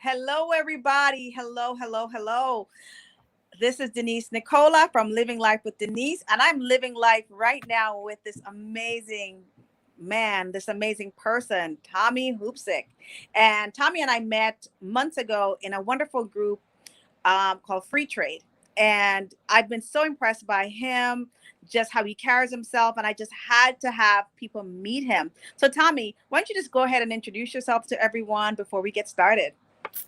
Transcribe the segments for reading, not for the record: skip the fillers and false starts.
Hello, everybody. Hello, hello, hello. This is Denise Nicola from Living Life with Denise, and I'm living life right now with this amazing man, this amazing person, Tommy Hoopsick. And Tommy and I met months ago in a wonderful group called Free Trade. And I've been so impressed by him, just how he carries himself. And I just had to have people meet him. So, Tommy, why don't you just go ahead and introduce yourself to everyone before we get started?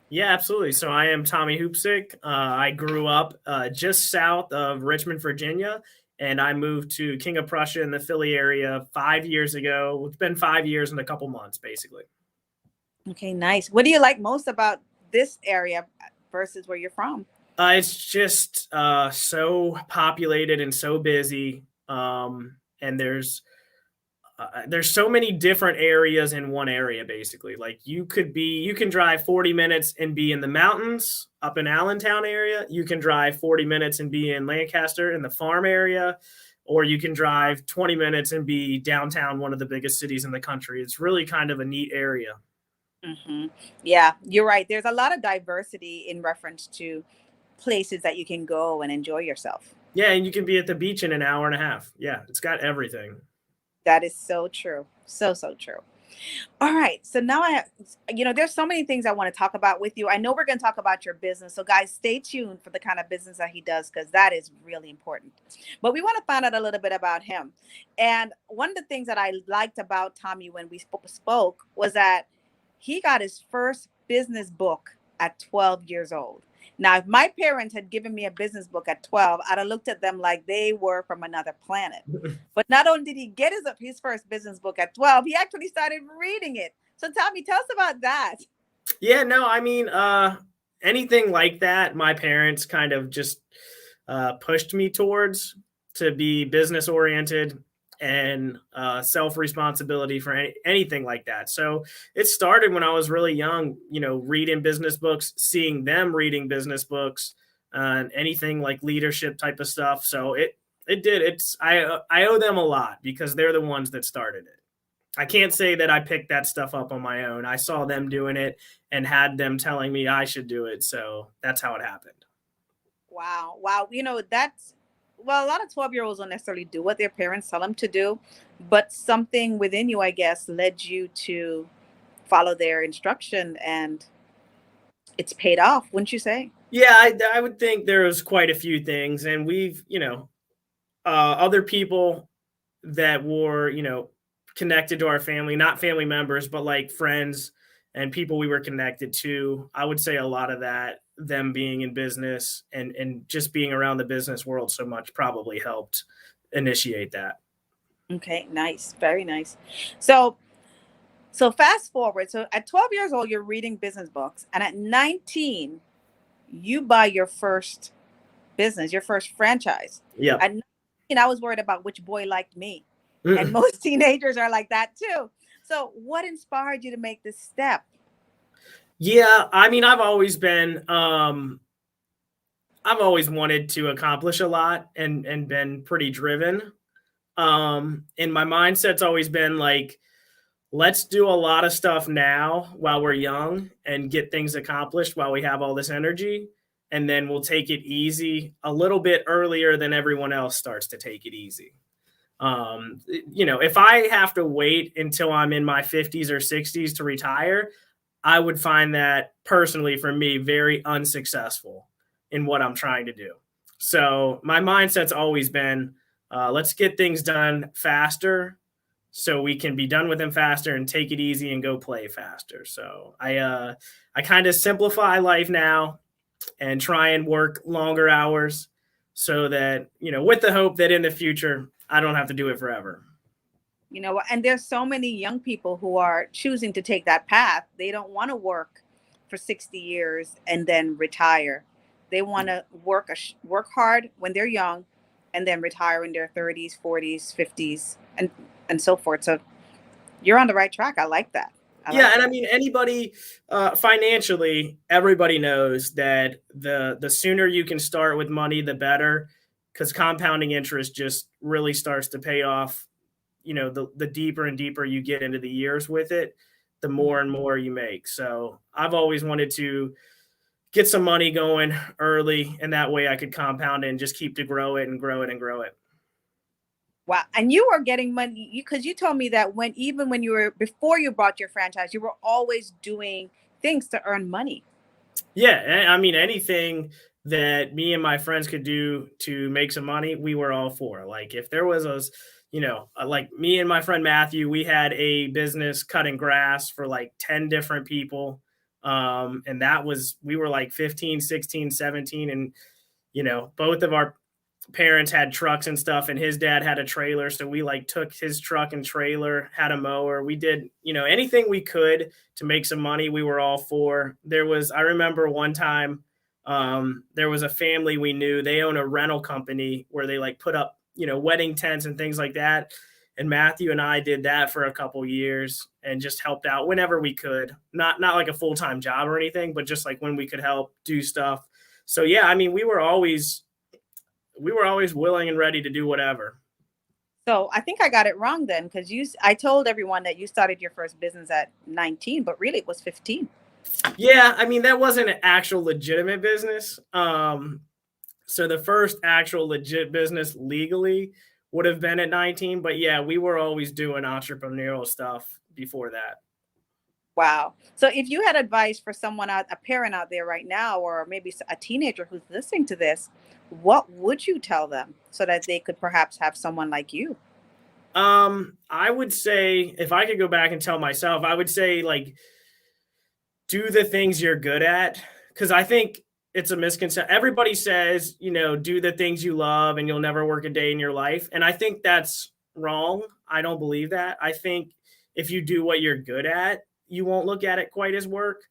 Yeah, absolutely. So I am Tommy Hoopsick. I grew up just south of Richmond, Virginia, and I moved to King of Prussia in the Philly area 5 years ago. It's been 5 years and a couple months, basically. Okay, nice. What do you like most about this area versus where you're from? It's just so populated and so busy, and there's so many different areas in one area. Basically, like you can drive 40 minutes and be in the mountains up in Allentown area. You can drive 40 minutes and be in Lancaster in the farm area, or you can drive 20 minutes and be downtown, one of the biggest cities in the country. It's really kind of a neat area. hmm Yeah, you're right. There's a lot of diversity in reference to places that you can go and enjoy yourself. Yeah, and you can be at the beach in an hour and a half. Yeah, it's got everything. That is so true. So, so true. All right. So now there's so many things I want to talk about with you. I know we're going to talk about your business. So, guys, stay tuned for the kind of business that he does because that is really important. But we want to find out a little bit about him. And one of the things that I liked about Tommy when we spoke was that he got his first business book at 12 years old. Now, if my parents had given me a business book at 12, I'd have looked at them like they were from another planet. But not only did he get his first business book at 12, he actually started reading it. So, Tommy, tell us about that. Yeah, no, I mean, anything like that, my parents kind of just pushed me towards to be business oriented and self responsibility for anything like that. So it started when I was really young, reading business books, seeing them reading business books, and anything like leadership type of stuff. So it did. I owe them a lot because they're the ones that started it. I can't say that I picked that stuff up on my own. I saw them doing it and had them telling me I should do it. So that's how it happened. Wow. Wow. A lot of 12-year-olds don't necessarily do what their parents tell them to do, but something within you, I guess, led you to follow their instruction and it's paid off, wouldn't you say? Yeah, I would think there was quite a few things. And we've, other people that were, connected to our family, not family members, but like friends and people we were connected to. I would say a lot of that, them being in business and just being around the business world so much probably helped initiate that. Okay, nice. Very nice. So, so fast forward. So at 12 years old, you're reading business books, and at 19, you buy your first business, your first franchise. Yep. At 19, I was worried about which boy liked me. And most teenagers are like that too. So, what inspired you to make this step? Yeah, I mean, I've always wanted to accomplish a lot and been pretty driven. And my mindset's always been like, let's do a lot of stuff now while we're young and get things accomplished while we have all this energy. And then we'll take it easy a little bit earlier than everyone else starts to take it easy. If I have to wait until I'm in my 50s or 60s to retire, I would find that personally for me very unsuccessful in what I'm trying to do. So my mindset's always been, let's get things done faster so we can be done with them faster and take it easy and go play faster. So I kind of simplify life now and try and work longer hours so that, with the hope that in the future, I don't have to do it forever. And there's so many young people who are choosing to take that path. They don't want to work for 60 years and then retire. They want to work hard when they're young and then retire in their 30s, 40s, 50s and so forth. So you're on the right track. I like that. I Yeah, like and I that. mean anybody financially, everybody knows that the sooner you can start with money, the better, because compounding interest just really starts to pay off. The deeper and deeper you get into the years with it, the more and more you make. So I've always wanted to get some money going early, and that way I could compound it and just keep to grow it and grow it and grow it. Wow. And you were getting money because you told me that even when you were before you bought your franchise, you were always doing things to earn money. Yeah, I mean, anything that me and my friends could do to make some money, we were all for. Like if there was like me and my friend Matthew, we had a business cutting grass for like 10 different people. And we were like 15, 16, 17, and both of our parents had trucks and stuff, and his dad had a trailer, so we like took his truck and trailer, had a mower. We did anything we could to make some money, we were all for. I remember one time, there was a family we knew. They own a rental company where they like put up wedding tents and things like that, and Matthew and I did that for a couple years and just helped out whenever we could. Not like a full-time job or anything, but just like when we could help do stuff. So yeah, I mean, we were always willing and ready to do whatever. So I think I got it wrong then, because I told everyone that you started your first business at 19, but really it was 15. Yeah, I mean, that wasn't an actual legitimate business. So the first actual legit business legally would have been at 19, but yeah, we were always doing entrepreneurial stuff before that. Wow. So if you had advice for a parent out there right now, or maybe a teenager who's listening to this, what would you tell them so that they could perhaps have someone like you? I would say, if I could go back and tell myself, I would say like do the things you're good at, because I think it's a misconception. Everybody says, do the things you love and you'll never work a day in your life. And I think that's wrong. I don't believe that. I think if you do what you're good at, you won't look at it quite as work.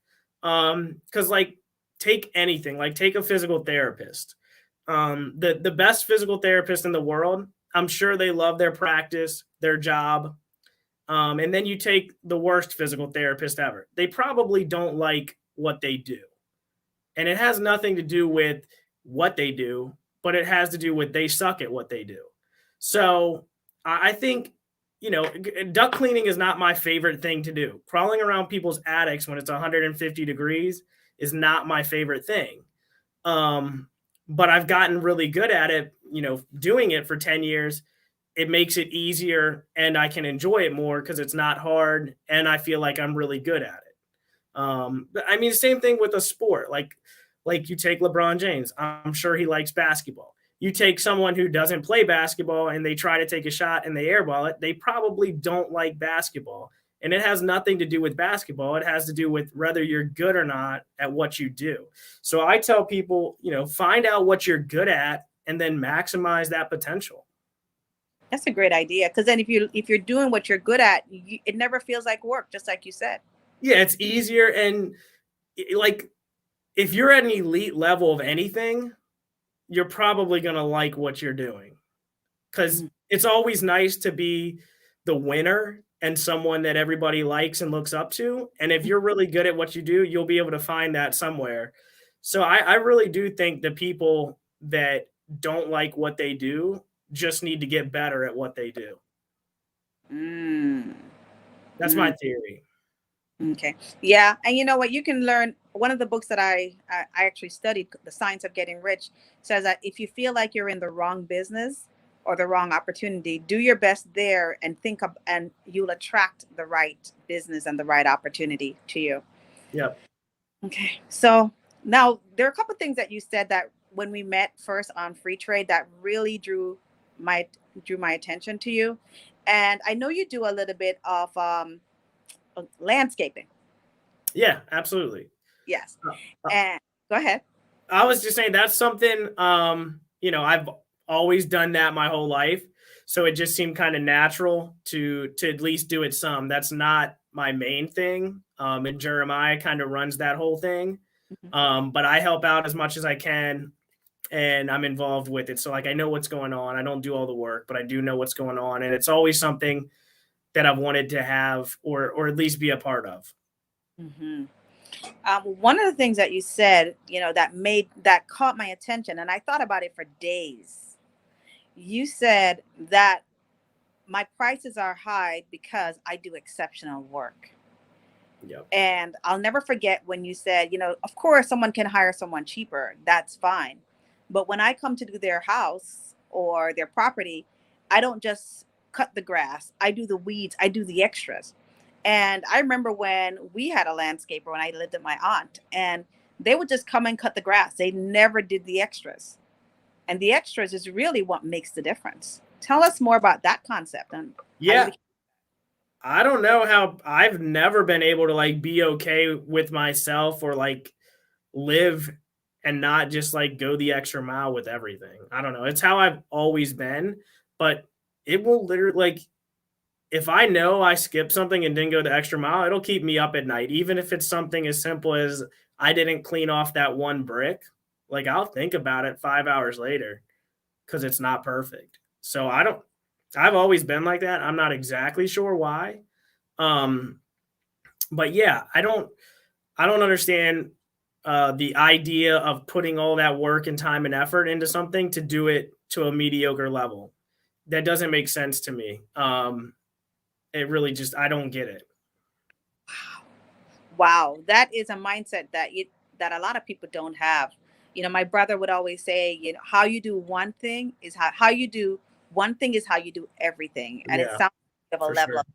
Because like take anything, like take a physical therapist. The best physical therapist in the world, I'm sure they love their practice, their job. And then you take the worst physical therapist ever. They probably don't like what they do. And it has nothing to do with what they do, but it has to do with they suck at what they do. So I think, duct cleaning is not my favorite thing to do. Crawling around people's attics when it's 150 degrees is not my favorite thing. But I've gotten really good at it, doing it for 10 years. It makes it easier and I can enjoy it more because it's not hard and I feel like I'm really good at it. I mean, same thing with a sport. Like you take LeBron James. I'm sure he likes basketball. You take someone who doesn't play basketball and they try to take a shot and they airball it. They probably don't like basketball. And it has nothing to do with basketball. It has to do with whether you're good or not at what you do. So I tell people, find out what you're good at and then maximize that potential. That's a great idea, because then if you're doing what you're good at, it never feels like work, just like you said. Yeah, it's easier. And like if you're at an elite level of anything, you're probably going to like what you're doing, because it's always nice to be the winner and someone that everybody likes and looks up to. And if you're really good at what you do, you'll be able to find that somewhere. So I really do think the people that don't like what they do just need to get better at what they do. That's my theory. Okay. Yeah. And you know what? You can learn. One of the books that I actually studied, The Science of Getting Rich, says that if you feel like you're in the wrong business or the wrong opportunity, do your best there and and you'll attract the right business and the right opportunity to you. Yep. Okay. So now there are a couple of things that you said that when we met first on Free Trade that really drew my attention to you. And I know you do a little bit of landscaping. Yeah, absolutely. Yes. And go ahead. I was just saying that's something, I've always done that my whole life. So it just seemed kind of natural to at least do it some. That's not my main thing. And Jeremiah kind of runs that whole thing. But I help out as much as I can and I'm involved with it. So like, I know what's going on. I don't do all the work, but I do know what's going on. And it's always something that I've wanted to have or at least be a part of. One of the things that you said, that caught my attention, and I thought about it for days. You said that my prices are high because I do exceptional work. Yep. And I'll never forget when you said, of course, someone can hire someone cheaper. That's fine. But when I come to do their house or their property, I don't just cut the grass, I do the weeds, I do the extras. And I remember when we had a landscaper when I lived with my aunt, and they would just come and cut the grass. They never did the extras. And the extras is really what makes the difference. Tell us more about that concept and how you Yeah. became. I don't know how I've never been able to like be okay with myself or like live and not just like go the extra mile with everything. I don't know. It's how I've always been, but it will literally like if I know I skipped something and didn't go the extra mile, it'll keep me up at night. Even if it's something as simple as I didn't clean off that one brick, like I'll think about it 5 hours later because it's not perfect. So I've always been like that. I'm not exactly sure why. Um, but yeah, I don't understand the idea of putting all that work and time and effort into something to do it to a mediocre level. That doesn't make sense to me. It really just I don't get it. Wow, that is a mindset that a lot of people don't have. My brother would always say, how you do one thing is how you do one thing is how you do everything. And it Yeah, sounds like you have a for level sure. of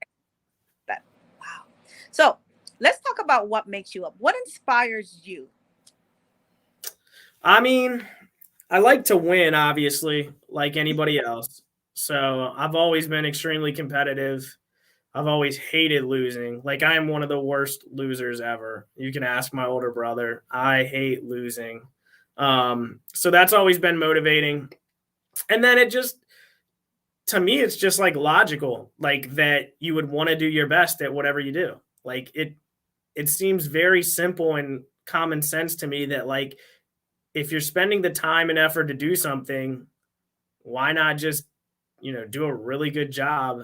that. Wow. So let's talk about what makes you up. What inspires you? I mean, I like to win, obviously, like anybody else. So I've always been extremely competitive. I've always hated losing. Like I am one of the worst losers ever. You can ask my older brother. I hate losing. So that's always been motivating. And then it just to me, it's just like logical, like that you would want to do your best at whatever you do. Like it seems very simple and common sense to me that like if you're spending the time and effort to do something, why not just, do a really good job?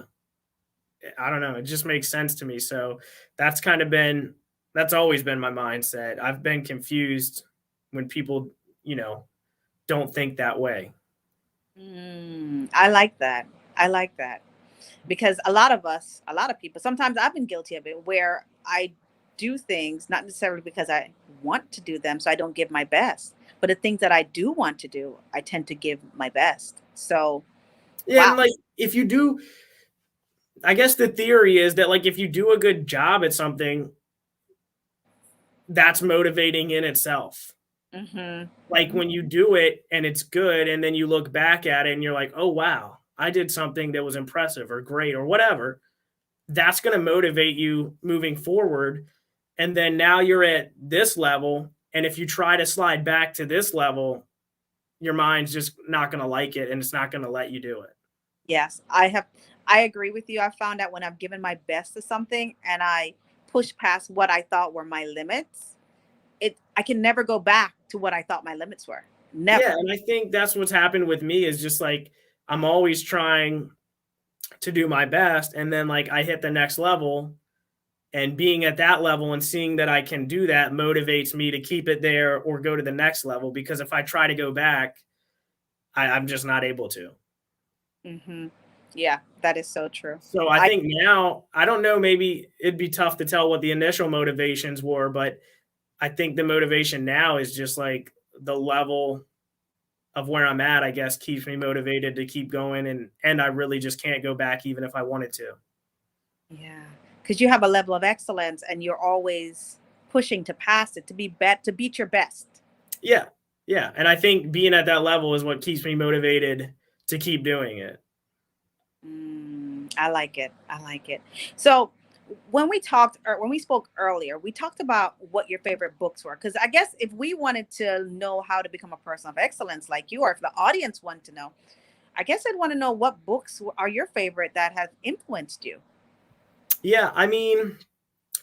I don't know. It just makes sense to me. So that's kind of been that's always been my mindset. I've been confused when people, you know, don't think that way. I like that. I like that. Because a lot of people, sometimes I've been guilty of it where I do things not necessarily because I want to do them, so I don't give my best. But the things that I do want to do, I tend to give my best. So, Yeah, and wow. like if you do, I guess the theory is that like if you do a good job at something, that's motivating in itself. Hmm. Like when you do it and it's good and then you look back at it and you're like, "Oh wow, I did something that was impressive or great or whatever." That's going to motivate you moving forward. And then now you're at this level and if you try to slide back to this level, your mind's just not going to like it and it's not going to let you do it. Yes, I agree with you. I found out when I've given my best to something and I push past what I thought were my limits, I can never go back to what I thought my limits were. Yeah, Never. and I think that's what's happened with me is just like I'm always trying to do my best and then like I hit the next level and being at that level and seeing that I can do that motivates me to keep it there or go to the next level because if I try to go back, I'm just not able to. Hmm. Yeah, that is so true. So I I think now, I don't know, maybe it'd be tough to tell what the initial motivations were, but I think the motivation now is just like the level of where I'm at, I guess, keeps me motivated to keep going and I really just can't go back even if I wanted to. Yeah, because you have a level of excellence and you're always pushing to pass it, to beat your best. Yeah. Yeah. And I think being at that level is what keeps me motivated to keep doing it. I like it. I like it. So when we talked or when we spoke earlier, we talked about what your favorite books were. Because I guess if we wanted to know how to become a person of excellence like you, or if the audience wanted to know, I guess I'd want to know what books are your favorite that have influenced you. Yeah. I mean,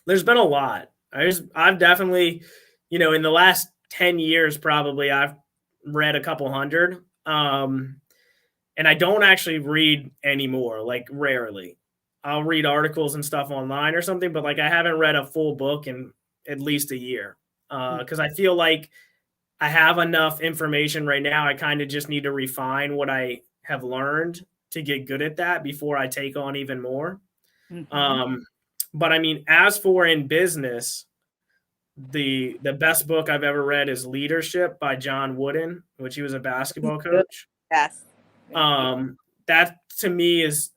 there's been a lot. I've definitely, in the last 10 years, probably I've read a couple hundred. And I don't actually read anymore, like rarely. I'll read articles and stuff online or something, but like I haven't read a full book in at least a year. Because I feel like I have enough information right now. I kind of just need to refine what I have learned to get good at that before I take on even more. Mm-hmm. Um, But I mean, as for in business, the best book I've ever read is Leadership by John Wooden, which he was a He's basketball good. coach. Yes. That to me is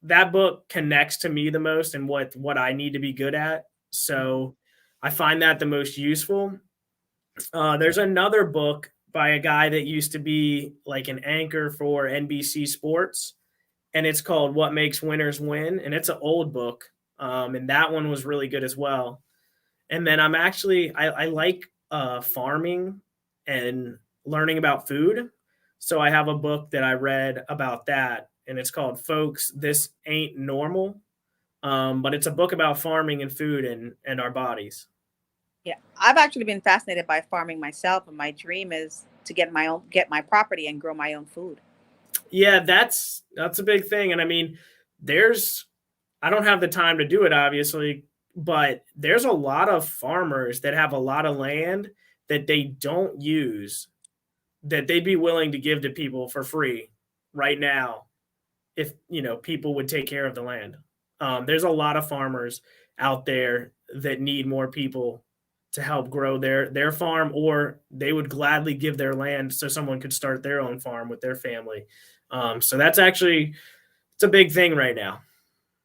that book connects to me the most and what I need to be good at. So I find that the most useful. There's another book by a guy that used to be like an anchor for NBC Sports, and it's called What Makes Winners Win, and it's an old book, and that one was really good as well. And then I like farming and learning about food, so I have a book that I read about that, and it's called Folks, This Ain't Normal. But it's a book about farming and food and our bodies. Yeah, I've actually been fascinated by farming myself, and my dream is to get my property and grow my own food. Yeah, that's a big thing. And I mean, I don't have the time to do it, obviously, but there's a lot of farmers that have a lot of land that they don't use that they'd be willing to give to people for free right now if people would take care of the land. There's a lot of farmers out there that need more people to help grow their farm, or they would gladly give their land so someone could start their own farm with their family. So that's actually it's a big thing right now.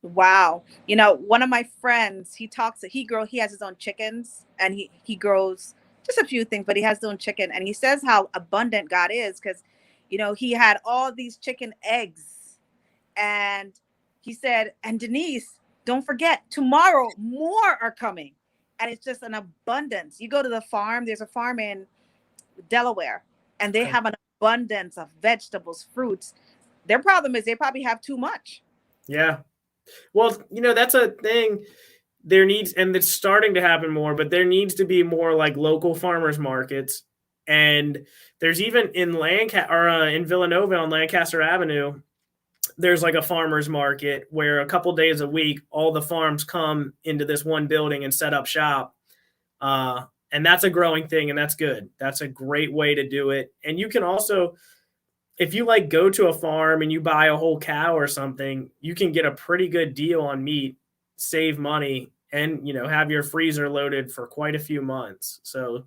Wow. One of my friends, he has his own chickens, and he grows just a few things, but he has his own chicken, and he says how abundant God is because he had all these chicken eggs, and he said, and Denise, don't forget, tomorrow more are coming. And it's just an abundance. You go to the farm, there's a farm in Delaware, and they have an abundance of vegetables, fruits. Their problem is they probably have too much. Yeah. Well, that's a thing. And it's starting to happen more, but there needs to be more like local farmers markets. And there's even in in Villanova on Lancaster Avenue, there's like a farmer's market where a couple days a week, all the farms come into this one building and set up shop. And that's a growing thing, and that's good. That's a great way to do it. And you can also, if you like go to a farm and you buy a whole cow or something, you can get a pretty good deal on meat, save money, and have your freezer loaded for quite a few months. So,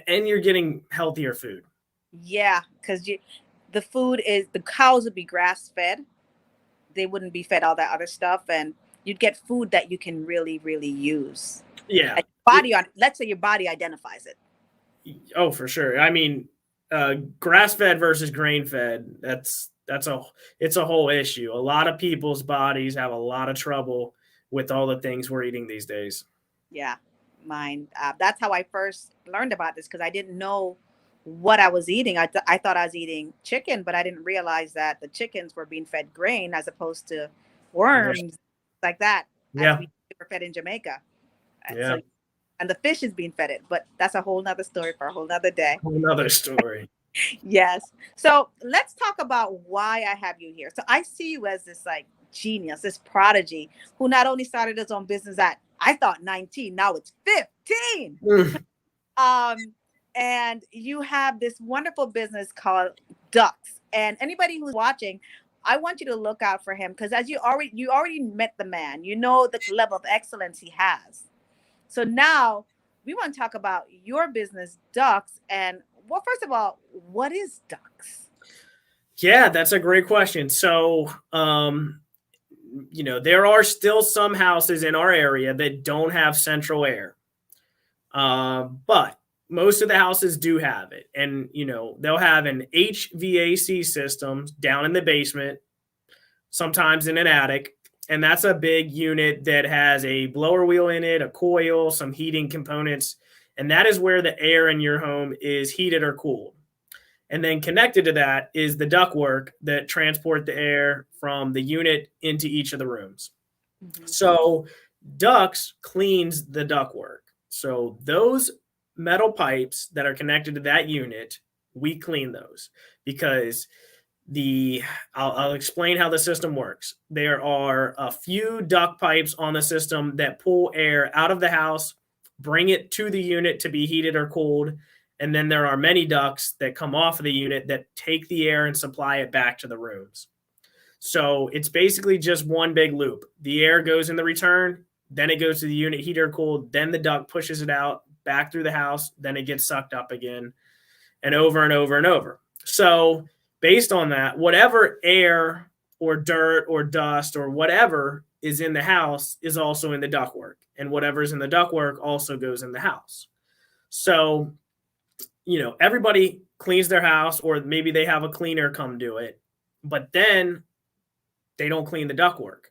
and you're getting healthier food. Yeah, because the cows would be grass fed. They wouldn't be fed all that other stuff, and you'd get food that you can really, really use. Yeah. Let's say your body identifies it. Oh, for sure. I mean, grass fed versus grain fed, it's a whole issue. A lot of people's bodies have a lot of trouble with all the things we're eating these days. Yeah, mine. That's how I first learned about this, because I didn't know what I was eating. I thought I was eating chicken, but I didn't realize that the chickens were being fed grain as opposed to worms, like that, Yeah. as we were fed in Jamaica. Yeah. And the fish is being fed it, but that's a whole nother story for a whole nother day. Whole nother story. Yes. So let's talk about why I have you here. So I see you as this like genius, this prodigy who not only started his own business at, I thought 19, now it's 15. And you have this wonderful business called DUCTZ. And anybody who's watching, I want you to look out for him, because as you already met the man, you know the level of excellence he has. So now we want to talk about your business, DUCTZ. And well, first of all, what is DUCTZ? Yeah, that's a great question. So, there are still some houses in our area that don't have central air. But most of the houses do have it. And, they'll have an HVAC system down in the basement, sometimes in an attic. And that's a big unit that has a blower wheel in it, a coil, some heating components. And that is where the air in your home is heated or cooled. And then connected to that is the ductwork that transport the air from the unit into each of the rooms. Mm-hmm. So DUCTZ cleans the ductwork. So those metal pipes that are connected to that unit, we clean those, because I'll explain how the system works. There are a few duct pipes on the system that pull air out of the house, bring it to the unit to be heated or cooled. And then there are many ducts that come off of the unit that take the air and supply it back to the rooms. So it's basically just one big loop. The air goes in the return, then it goes to the unit heater cooled, then the duct pushes it out back through the house, then it gets sucked up again, and over and over and over. So based on that, whatever air or dirt or dust or whatever is in the house is also in the ductwork, and whatever's in the ductwork also goes in the house. So, everybody cleans their house, or maybe they have a cleaner come do it, but then they don't clean the ductwork.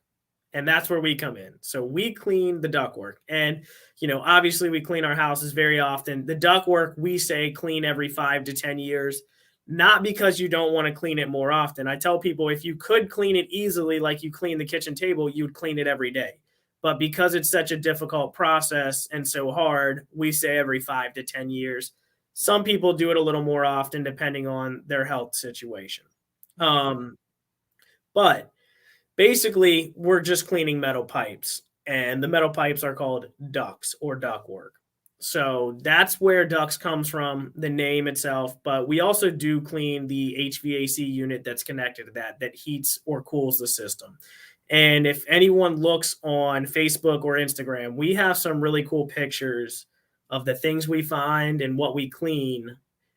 And that's where we come in. So we clean the ductwork. And, obviously we clean our houses very often. The ductwork, we say clean every 5 to 10 years, not because you don't want to clean it more often. I tell people if you could clean it easily, like you clean the kitchen table, you'd clean it every day. But because it's such a difficult process and so hard, we say every 5 to 10 years. Some people do it a little more often depending on their health situation. But basically, we're just cleaning metal pipes, and the metal pipes are called ducts or ductwork. So that's where ducts comes from, the name itself. But we also do clean the HVAC unit that's connected to that heats or cools the system. And if anyone looks on Facebook or Instagram, we have some really cool pictures of the things we find and what we clean.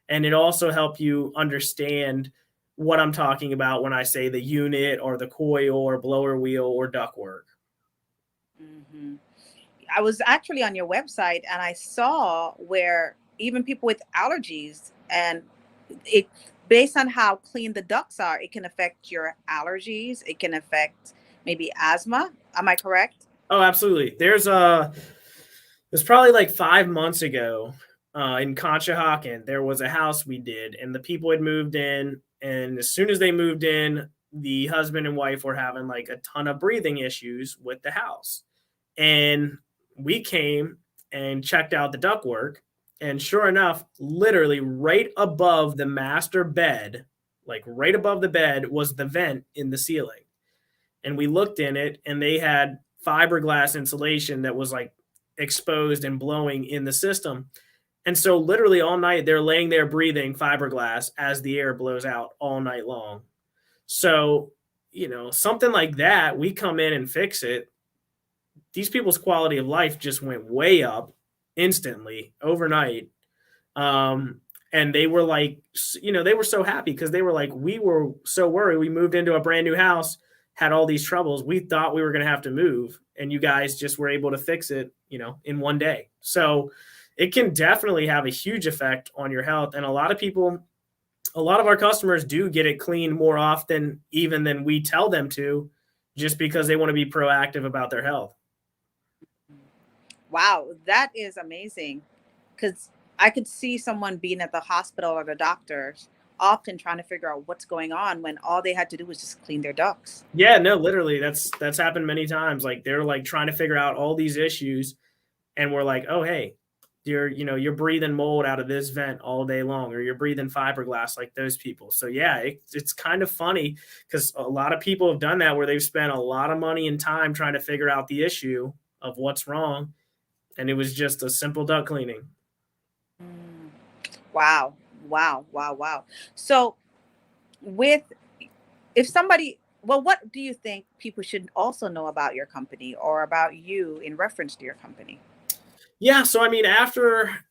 And it also helps you understand what I'm talking about when I say the unit or the coil or blower wheel or ductwork. Mm-hmm. I was actually on your website and I saw where even people with allergies, and it, based on how clean the ducts are, it can affect your allergies. It can affect maybe asthma. Am I correct? Oh, absolutely. There's probably like 5 months ago in Conshohocken, there was a house we did, and the people had moved in. And as soon as they moved in, the husband and wife were having like a ton of breathing issues with the house. And we came and checked out the ductwork. And sure enough, literally right above the master bed, like right above the bed, was the vent in the ceiling. And we looked in it, and they had fiberglass insulation that was like exposed and blowing in the system. And so literally all night they're laying there breathing fiberglass as the air blows out all night long. So, something like that, we come in and fix it. These people's quality of life just went way up instantly overnight. And they were like, they were so happy because they were like, we were so worried. We moved into a brand new house, had all these troubles. We thought we were going to have to move, and you guys just were able to fix it, in one day. So it can definitely have a huge effect on your health. And a lot of our customers do get it cleaned more often, even than we tell them to, just because they want to be proactive about their health. Wow, that is amazing. Because I could see someone being at the hospital or the doctors often trying to figure out what's going on when all they had to do was just clean their ducts. Yeah, no, literally that's happened many times. Like they're like trying to figure out all these issues, and we're like, oh, hey, you're breathing mold out of this vent all day long, or you're breathing fiberglass like those people. So yeah, it's kind of funny because a lot of people have done that where they've spent a lot of money and time trying to figure out the issue of what's wrong. And it was just a simple duct cleaning. Mm. Wow. Wow. Wow. Wow. So if somebody, well, what do you think people should also know about your company or about you in reference to your company? Yeah, so I mean, after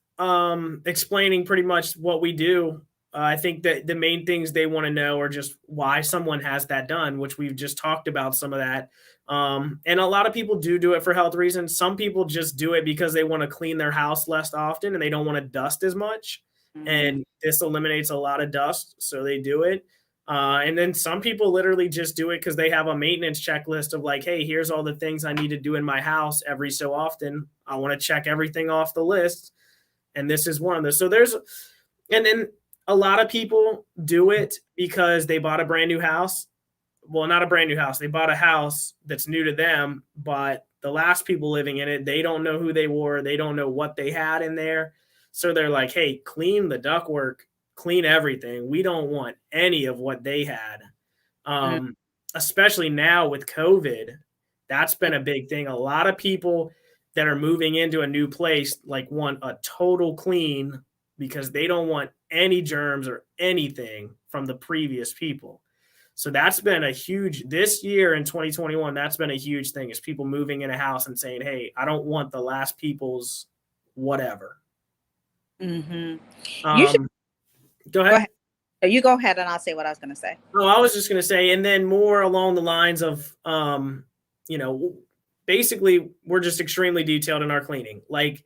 explaining pretty much what we do, I think that the main things they want to know are just why someone has that done, which we've just talked about some of that. And a lot of people do it for health reasons. Some people just do it because they want to clean their house less often and they don't want to dust as much. And this eliminates a lot of dust, so they do it. And then some people literally just do it because they have a maintenance checklist of like, hey, here's all the things I need to do in my house every so often. I want to check everything off the list. And this is one of those. And then a lot of people do it because they bought a brand new house. Well, not a brand new house. They bought a house that's new to them, but the last people living in it, they don't know who they were. They don't know what they had in there. So they're like, hey, clean the ductwork, clean everything. We don't want any of what they had. Especially now with COVID, that's been a big thing. A lot of people that are moving into a new place like want a total clean because they don't want any germs or anything from the previous people. So that's been a huge, this year in 2021, that's been a huge thing, is people moving in a house and saying, hey, I don't want the last people's whatever. Mm-hmm. You should Um, Go go ahead. ahead. You go ahead, and I'll say what I was going to say. Oh, I was just going to say, and then more along the lines of, basically, we're just extremely detailed in our cleaning. Like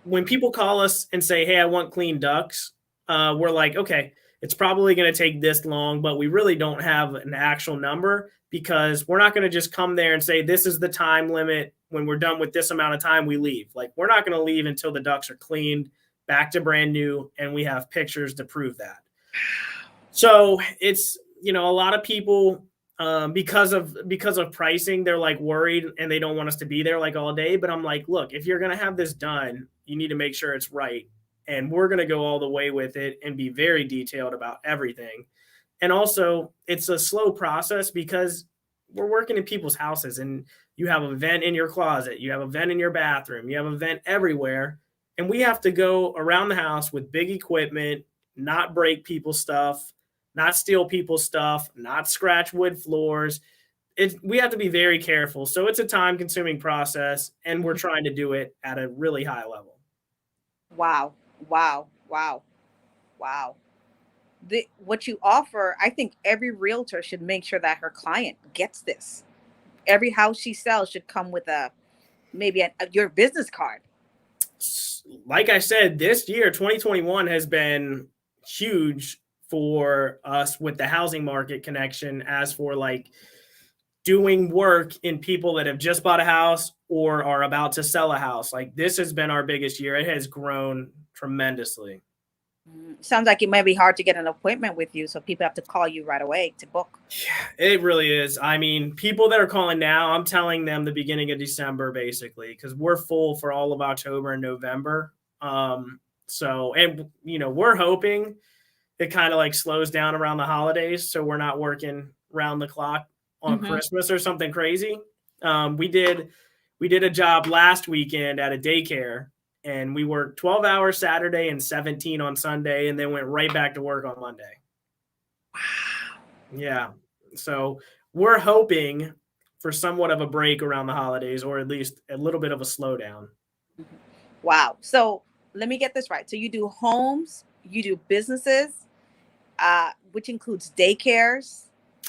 when people call us and say, hey, I want clean ducts, we're like, okay, it's probably going to take this long, but we really don't have an actual number, because we're not going to just come there and say, this is the time limit. When we're done with this amount of time, we leave. Like, we're not going to leave until the ducts are cleaned, back to brand new, and we have pictures to prove that. So it's, a lot of people, because of pricing, they're like worried and they don't want us to be there like all day. But I'm like, look, if you're going to have this done, you need to make sure it's right. And we're going to go all the way with it and be very detailed about everything. And also, it's a slow process because we're working in people's houses, and you have a vent in your closet, you have a vent in your bathroom, you have a vent everywhere. And we have to go around the house with big equipment, not break people's stuff, not steal people's stuff, not scratch wood floors. We have to be very careful. So it's a time consuming process, and we're trying to do it at a really high level. Wow. Wow. Wow. Wow. What you offer, I think every realtor should make sure that her client gets this. Every house she sells should come with your business card. Like I said, this year, 2021, has been huge for us with the housing market connection, as for like doing work in people that have just bought a house or are about to sell a house. Like, this has been our biggest year. It has grown tremendously. Sounds like it might be hard to get an appointment with you, so people have to call you right away to book. Yeah, it really is. I mean, people that are calling now, I'm telling them the beginning of December, basically, because we're full for all of October and November. We're hoping it kind of like slows down around the holidays, so we're not working round the clock on Mm-hmm. Christmas or something crazy. We did a job last weekend at a daycare, and we worked 12 hours Saturday and 17 on Sunday, and then went right back to work on Monday. Wow. Yeah. So we're hoping for somewhat of a break around the holidays, or at least a little bit of a slowdown. Wow. So let me get this right. So you do homes, you do businesses, which includes daycares.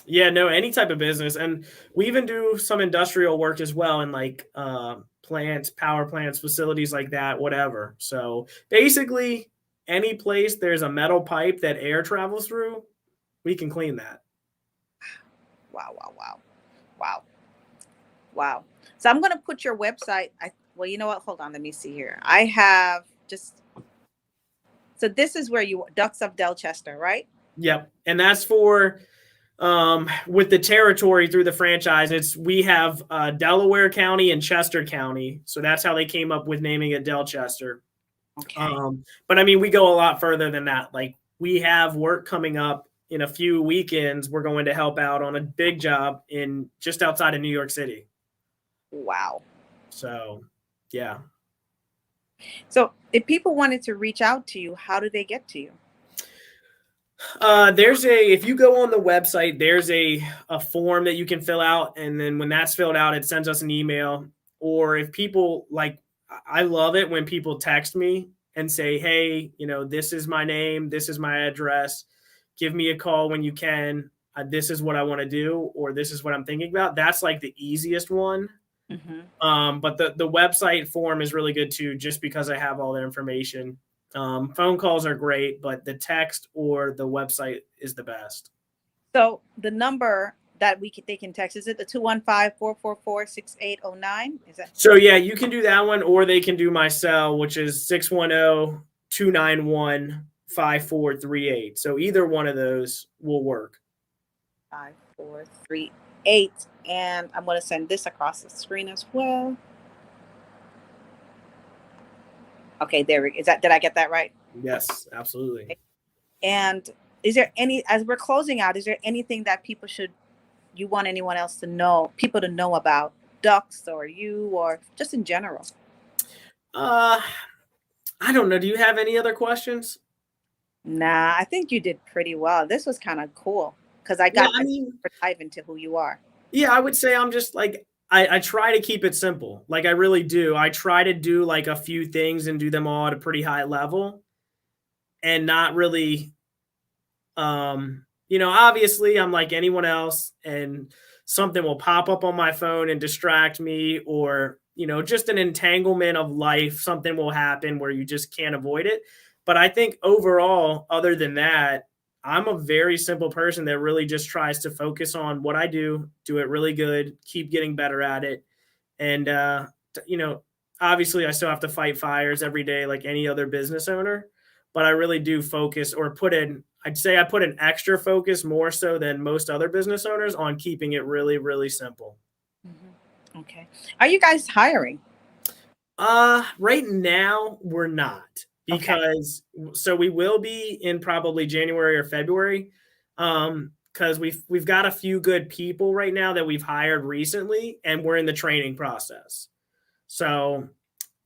Yeah, no, any type of business. And we even do some industrial work as well, in like plants, power plants, facilities like that, whatever. So basically, any place there's a metal pipe that air travels through, we can clean that. Wow, wow, wow. Wow. Wow. So I'm going to put your website. Well, you know what? Hold on. Let me see here. I have so this is where Ducks of DelChester, right? Yep. And that's for with the territory through the franchise. We have Delaware County and Chester County. So that's how they came up with naming it DelChester. Okay. But I mean, we go a lot further than that. Like, we have work coming up in a few weekends. We're going to help out on a big job in just outside of New York City. Wow. So, yeah. So if people wanted to reach out to you, how do they get to you? If you go on the website, there's a form that you can fill out. And then when that's filled out, it sends us an email. Or if people I love it when people text me and say, hey, this is my name, this is my address, give me a call when you can. This is what I want to do, or this is what I'm thinking about. That's like the easiest one. Mm-hmm. But the website form is really good too, just because I have all their information. Phone calls are great, but the text or the website is the best. So the number that they can text, is it the 215-444-6809? Is that? So yeah, you can do that one, or they can do my cell, which is 610-291-5438. So either one of those will work. 5438. And I'm going to send this across the screen as well. Okay, there we go. Did I get that right? Yes, absolutely. And is there as we're closing out, is there anything that you want anyone else to know, people to know about ducks or you, or just in general? I don't know. Do you have any other questions? Nah, I think you did pretty well. This was kind of cool. Because I Yeah, got I a mean, deeper dive into who you are. yeah, I would say I'm just like I try to keep it simple. Like I really do. I try to do like a few things and do them all at a pretty high level and not really obviously I'm like anyone else and something will pop up on my phone and distract me or, just an entanglement of life, something will happen where you just can't avoid it. But I think overall, other than that, I'm a very simple person that really just tries to focus on what I do it really good, keep getting better at it. And, you know, obviously I still have to fight fires every day like any other business owner, but I really do focus or I'd say I put an extra focus more so than most other business owners on keeping it really, really simple. Mhm. Okay. Are you guys hiring? Right now we're not Okay. because so we will be in probably January or February. Because we've got a few good people right now that we've hired recently, and we're in the training process. So,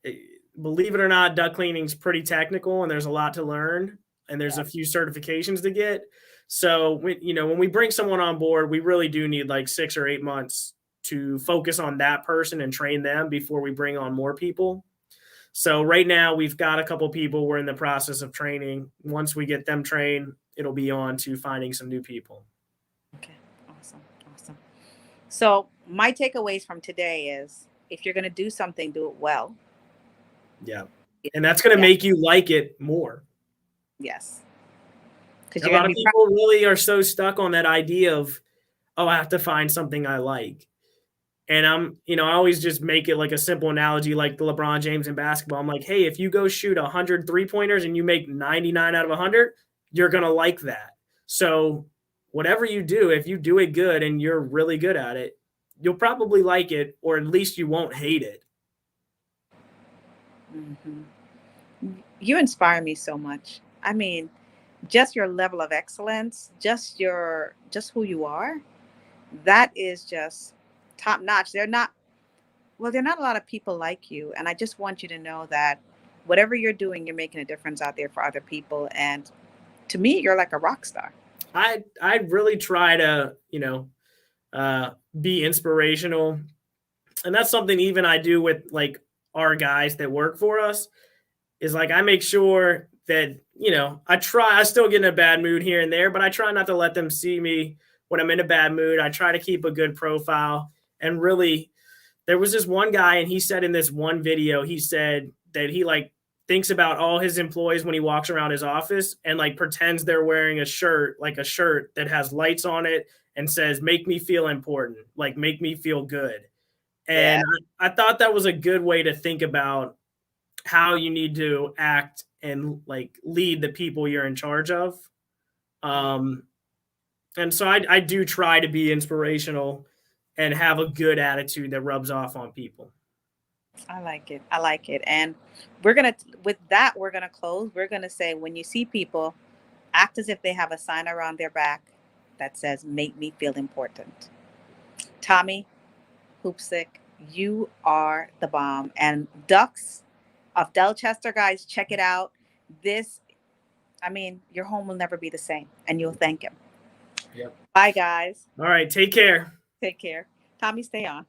eh, believe it or not, duct cleaning is pretty technical, and there's a lot to learn, and there's Yeah. a few certifications to get. So, when we bring someone on board, we really do need like 6 or 8 months to focus on that person and train them before we bring on more people. So right now we've got a couple people we're in the process of training. Once we get them trained, it'll be on to finding some new people. Okay. Awesome. Awesome. So my takeaways from today is if you're going to do something, do it well. Yeah. And that's going to Yeah. make you like it more. Yes. Because A you're going lot to of be proud. people really are so stuck on that idea of, oh, I have to find something I like. And I always just make it like a simple analogy, like the LeBron James in basketball. I'm like, hey, if you go shoot 100 3-pointers and you make 99 out of 100, you're going to like that. So whatever you do, if you do it good and you're really good at it, you'll probably like it, or at least you won't hate it. Mhm. You inspire me so much. I mean, just your level of excellence, just who you are, that is just top notch. They're not a lot of people like you, and I just want you to know that whatever you're doing, you're making a difference out there for other people, and to me, you're like a rock star. I really try to, be inspirational. And that's something even I do with like our guys that work for us is like I make sure that, I still get in a bad mood here and there, but I try not to let them see me when I'm in a bad mood. I try to keep a good profile. And really, there was this one guy, and he said in this one video, he said that he like thinks about all his employees when he walks around his office and like pretends they're wearing a shirt that has lights on it and says, make me feel important, like make me feel good. Yeah. And I thought that was a good way to think about how you need to act and like lead the people you're in charge of. Um, and so I do try to be inspirational and have a good attitude that rubs off on people. I like it. I like it. And we're going to, with that, we're going to close. We're going to say, when you see people, act as if they have a sign around their back that says, make me feel important. Tommy Hoopsick, you are the bomb. And Ducks of DelChester, guys, check it out. This, I mean, your home will never be the same, and you'll thank him. Yep. Bye, guys. All right. Take care. Take care. Tommy, stay on.